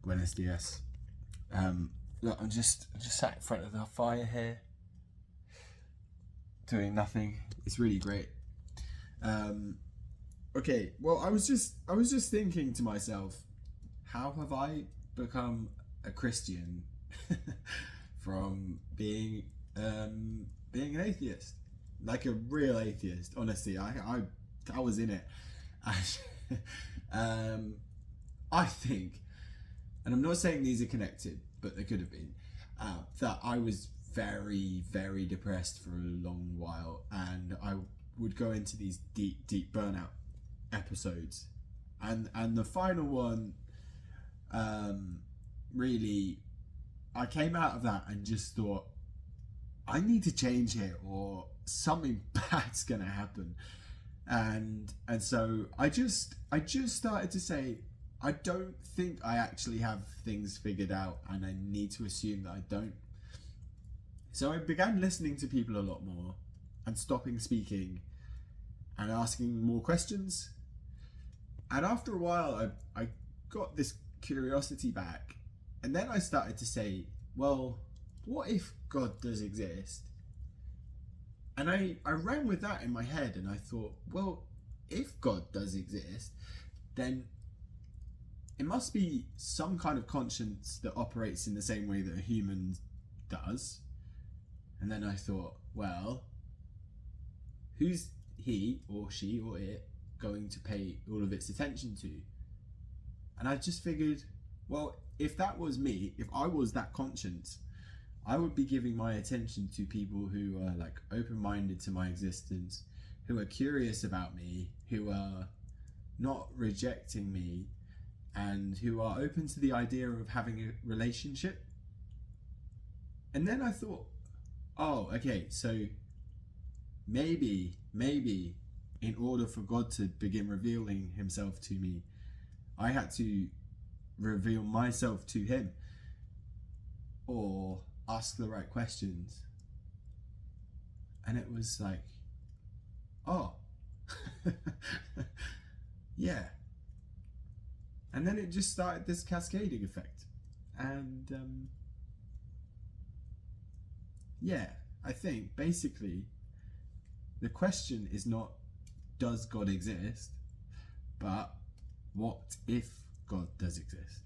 Buenos dias. Look, I'm just sat in front of the fire here, doing nothing. It's really great. Okay, well, I was just thinking to myself, how have I become a Christian from being an atheist, like a real atheist? Honestly, I was in it. I think, and I'm not saying these are connected, but they could have been, that I was very, very depressed for a long while, and I would go into these deep burnout episodes, and the final one, really, I came out of that and just thought, I need to change here, or something bad's gonna happen. And so I just started to say, I don't think I actually have things figured out, and I need to assume that I don't. So I began listening to people a lot more, and stopping speaking and asking more questions. And after a while, I got this curiosity back, and then I started to say, well, what if God does exist? And I ran with that in my head, and I thought, well, if God does exist, then it must be some kind of conscience that operates in the same way that a human does. And then I thought, well, who's he or she or it going to pay all of its attention to? And I just figured, well, if that was me, if I was that conscience, I would be giving my attention to people who are like open-minded to my existence, who are curious about me, who are not rejecting me, and who are open to the idea of having a relationship. And then I thought, oh, okay, so maybe in order for God to begin revealing himself to me, I had to reveal myself to him, or ask the right questions. And it was like, oh, yeah. And then it just started this cascading effect. And yeah, I think basically the question is not, does God exist? But what if God does exist?